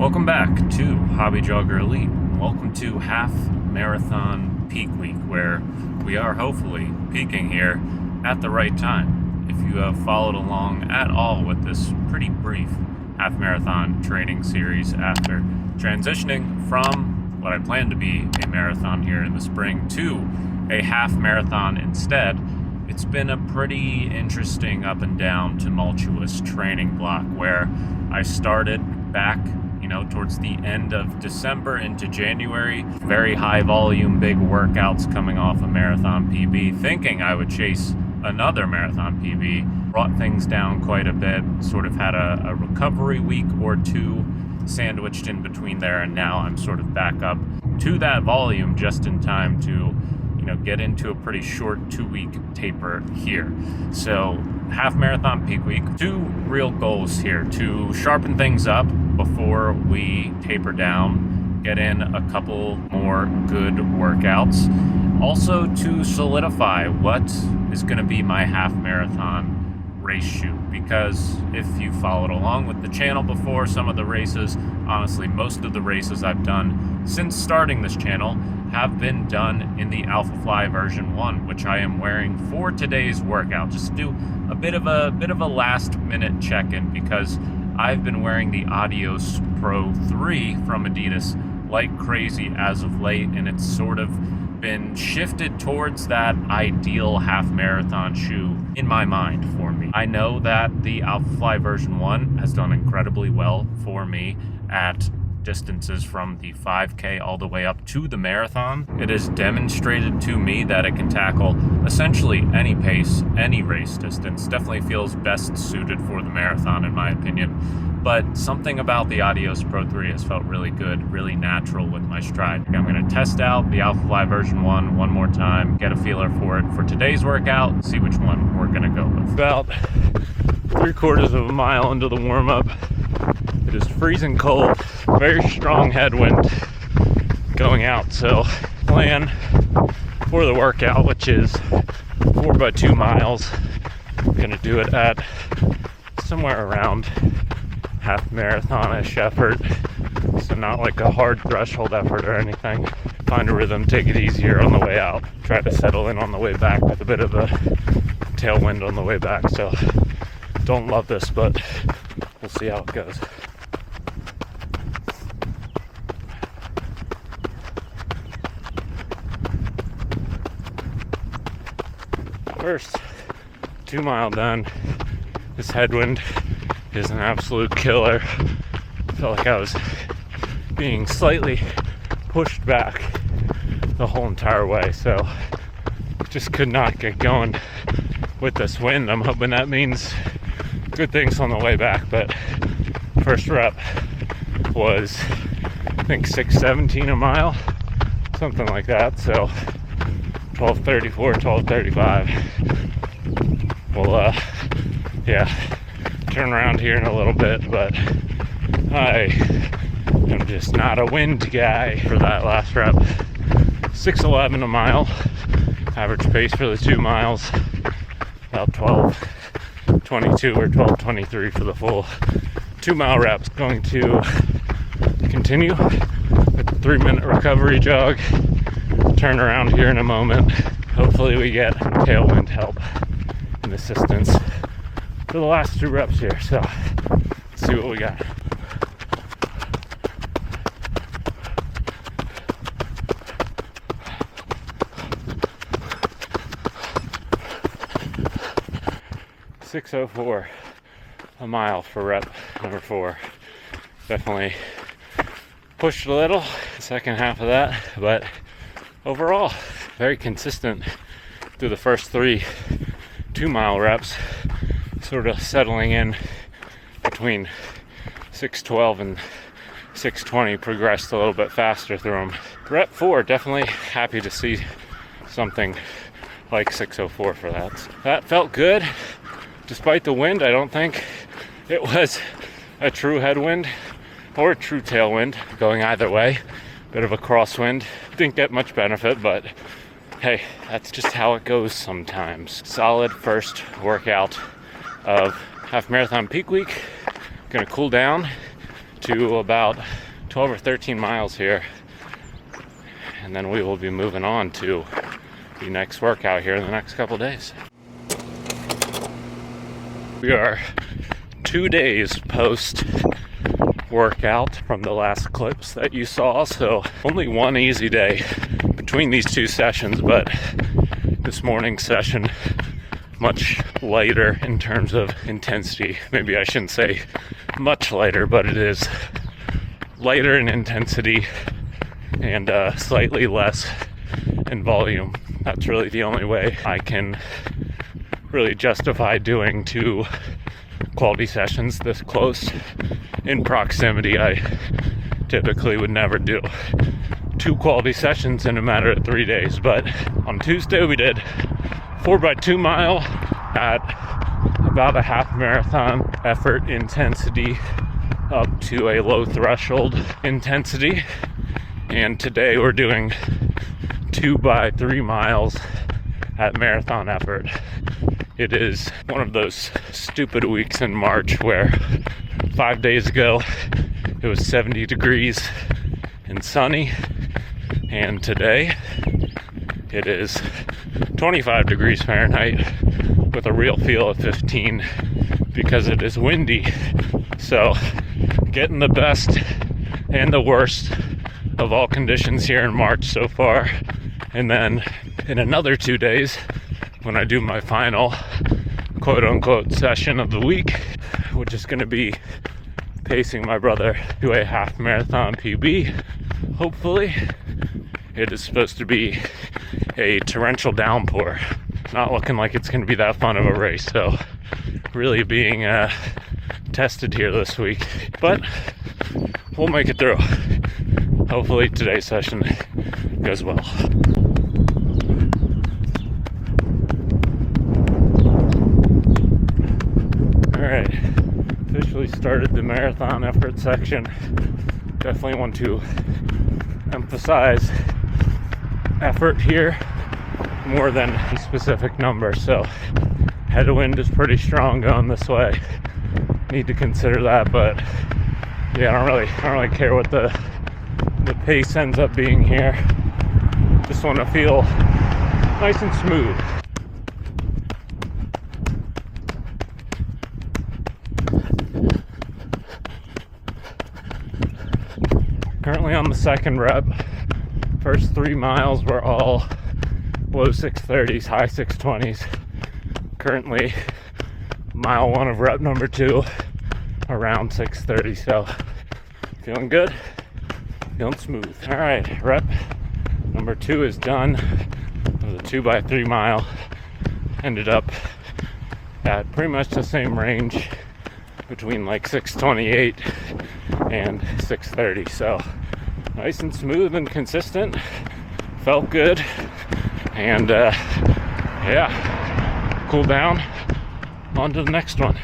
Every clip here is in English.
Welcome back to Hobby Jogger Elite. Welcome to Half Marathon Peak Week, where we are hopefully peaking here at the right time. If you have followed along at all with this pretty brief half marathon training series after transitioning from what I plan to be a marathon here in the spring to a half marathon instead, it's been a pretty interesting up and down tumultuous training block where I started back towards the end of December into January. Very high volume, big workouts coming off a marathon PB, thinking I would chase another marathon PB. Brought things down quite a bit, sort of had a recovery week or two sandwiched in between there, and now I'm sort of back up to that volume just in time to get into a pretty short 2-week taper here. So half marathon peak week, two real goals here: to sharpen things up before we taper down, get in a couple more good workouts, also to solidify what is going to be my half marathon race shoe. Because if you followed along with the channel before, some of the races, honestly most of the races I've done since starting this channel have been done in the Alphafly version 1, which I am wearing for today's workout. Just do a bit of a last minute check-in, because I've been wearing the Adios Pro 3 from Adidas like crazy as of late, and it's sort of been shifted towards that ideal half marathon shoe in my mind for me. I know that the Alphafly version 1 has done incredibly well for me at distances from the 5K all the way up to the marathon. It has demonstrated to me that it can tackle essentially any pace, any race distance. Definitely feels best suited for the marathon in my opinion. But something about the Adios Pro 3 has felt really good, really natural with my stride. I'm going to test out the Alphafly version 1 one more time, get a feeler for it for today's workout, see which one we're going to go with. About 3/4 of a mile into the warm-up. It is freezing cold, very strong headwind going out, so plan for the workout, which is 4x2 miles. I'm gonna do it at somewhere around half marathon-ish effort, so not like a hard threshold effort or anything. Find a rhythm, take it easier on the way out, try to settle in on the way back with a bit of a tailwind on the way back. So don't love this, but we'll see how it goes. First 2 mile done. This headwind is an absolute killer. I felt like I was being slightly pushed back the whole entire way, so just could not get going with this wind. I'm hoping that means good things on the way back, but first rep was I think 6:17 a mile, something like that, so 12:34, 12:35. We'll turn around here in a little bit, but I am just not a wind guy for that last rep. 6:11 a mile, average pace for the 2 miles, about 12:22 or 12:23 for the full 2 mile reps. Going to continue with the 3-minute recovery jog, turn around here in a moment. Hopefully we get tailwind help and assistance for the last 2 reps here. So let's see what we got. $6:04 a mile for rep number 4. Definitely pushed a little the second half of that, but overall very consistent through the first 3 2 mile reps, sort of settling in between 6:12 and 6:20. Progressed a little bit faster through them. Rep 4, definitely happy to see something like 6:04 for that. That felt good despite the wind. I don't think it was a true headwind or a true tailwind going either way. Bit of a crosswind. Didn't get much benefit, but hey, that's just how it goes sometimes. Solid first workout of half marathon peak week. Gonna cool down, to about 12 or 13 miles here, and then we will be moving on to the next workout here in the next couple days. We are 2 days post workout from the last clips that you saw, so only one easy day between these two sessions, but this morning's session much lighter in terms of intensity. Maybe I shouldn't say much lighter, but it is lighter in intensity and slightly less in volume. That's really the only way I can really justify doing 2 quality sessions this close in proximity. I typically would never do 2 quality sessions in a matter of 3 days, but on Tuesday we did 4x2 mile at about a half marathon effort intensity up to a low threshold intensity, and today we're doing 2x3 miles at marathon effort. It is one of those stupid weeks in March where 5 days ago it was 70 degrees and sunny, and today it is 25 degrees Fahrenheit with a real feel of 15 because it is windy. So getting the best and the worst of all conditions here in March so far. And then in another 2 days, when I do my final quote-unquote session of the week, which is going to be pacing my brother to a half marathon PB, hopefully. It is supposed to be a torrential downpour. Not looking like it's going to be that fun of a race, so really being tested here this week. But we'll make it through. Hopefully today's session goes well. Alright, officially started the marathon effort section. Definitely want to emphasize effort here more than a specific number. So headwind is pretty strong going this way. Need to consider that, but yeah, I don't really care what the pace ends up being here. Just want to feel nice and smooth. Currently on the second rep. First 3 miles were all low 630s, high 620s. Currently, mile 1 of rep number 2, around 630. So, feeling good, feeling smooth. All right, rep number 2 is done. It was a 2x3 mile. Ended up at pretty much the same range between like 628 and 630. So, nice and smooth and consistent. Felt good. And yeah, cool down. On to the next one.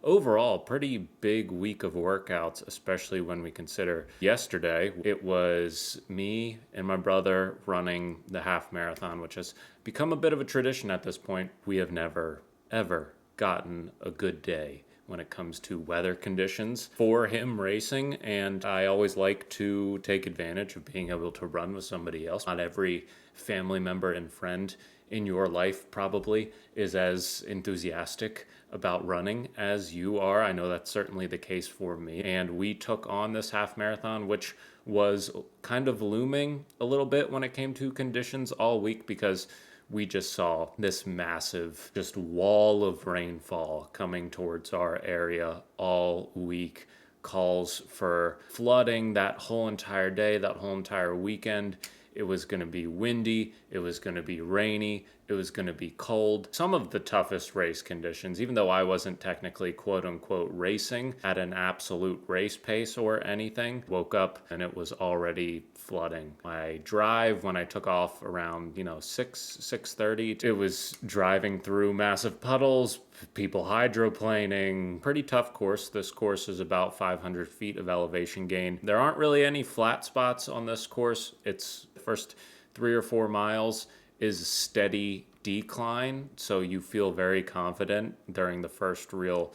Overall, pretty big week of workouts, especially when we consider yesterday. It was me and my brother running the half marathon, which has become a bit of a tradition at this point. We have never, ever gotten a good day when it comes to weather conditions for him racing, and I always like to take advantage of being able to run with somebody else. Not every family member and friend in your life probably is as enthusiastic about running as you are. I know that's certainly the case for me. And we took on this half marathon, which was kind of looming a little bit when it came to conditions all week, because we just saw this massive just wall of rainfall coming towards our area all week. Calls for flooding that whole entire day, that whole entire weekend. It was going to be windy, it was going to be rainy, it was going to be cold. Some of the toughest race conditions, even though I wasn't technically quote unquote racing at an absolute race pace or anything. Woke up and it was already flooding. My drive when I took off around 6:30, it was driving through massive puddles, people hydroplaning. Pretty tough course. This course is about 500 feet of elevation gain. There aren't really any flat spots on this course. It's the first 3 or 4 miles is steady decline, so you feel very confident during the first real,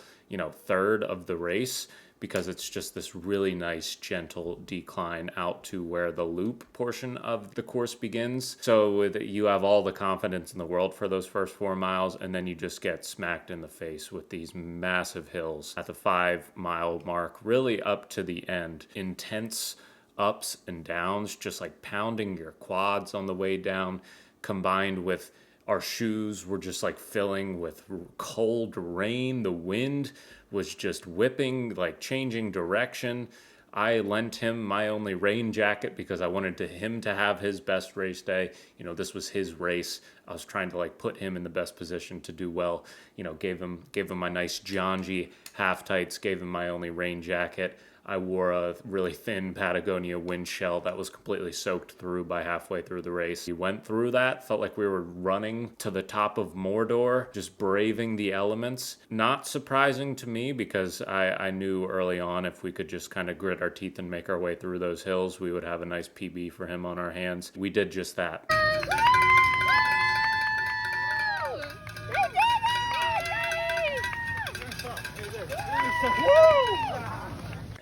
third of the race, because it's just this really nice gentle decline out to where the loop portion of the course begins. So you have all the confidence in the world for those first 4 miles, and then you just get smacked in the face with these massive hills at the 5 mile mark, really up to the end. Intense ups and downs, just like pounding your quads on the way down, combined with our shoes were just like filling with cold rain. The wind was just whipping, like changing direction. I lent him my only rain jacket because I wanted him to have his best race day. This was his race. I was trying to like put him in the best position to do well. Gave him my nice Janji half tights, gave him my only rain jacket. I wore a really thin Patagonia wind shell that was completely soaked through by halfway through the race. We went through that, felt like we were running to the top of Mordor, just braving the elements. Not surprising to me, because I knew early on if we could just kind of grit our teeth and make our way through those hills, we would have a nice PB for him on our hands. We did just that.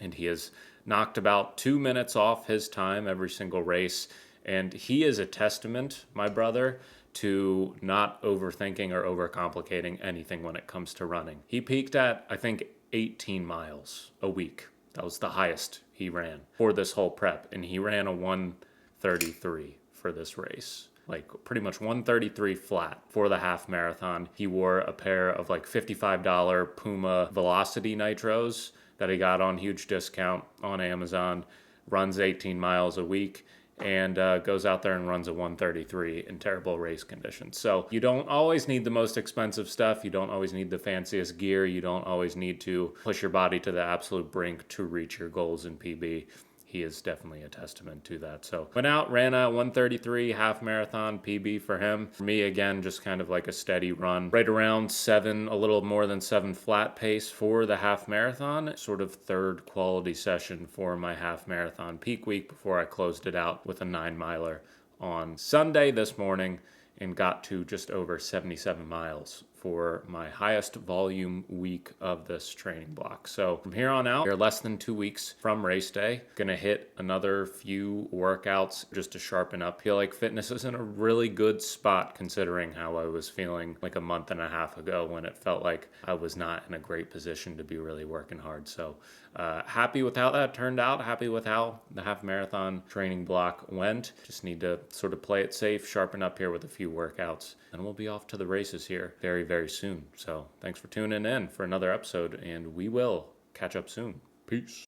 And he has knocked about 2 minutes off his time every single race. And he is a testament, my brother, to not overthinking or overcomplicating anything when it comes to running. He peaked at, I think, 18 miles a week. That was the highest he ran for this whole prep. And he ran a 1:33 for this race. Like pretty much 1:33 flat for the half marathon. He wore a pair of like $55 Puma Velocity Nitros that he got on huge discount on Amazon, runs 18 miles a week, and goes out there and runs a 1:33 in terrible race conditions. So you don't always need the most expensive stuff. You don't always need the fanciest gear. You don't always need to push your body to the absolute brink to reach your goals in PB. He is definitely a testament to that. So went out, ran a 1:33 half marathon PB for him. For me, again, just kind of like a steady run, right around 7, a little more than 7 flat pace for the half marathon. Sort of third quality session for my half marathon peak week before I closed it out with a 9-miler on Sunday this morning and got to just over 77 miles for my highest volume week of this training block. So from here on out, we're less than 2 weeks from race day. Gonna hit another few workouts just to sharpen up. Feel like fitness is in a really good spot considering how I was feeling like a month and a half ago when it felt like I was not in a great position to be really working hard. So happy with how that turned out. Happy with how the half marathon training block went. Just need to sort of play it safe, sharpen up here with a few workouts, and we'll be off to the races here very, very soon. So thanks for tuning in for another episode, and we will catch up soon. Peace.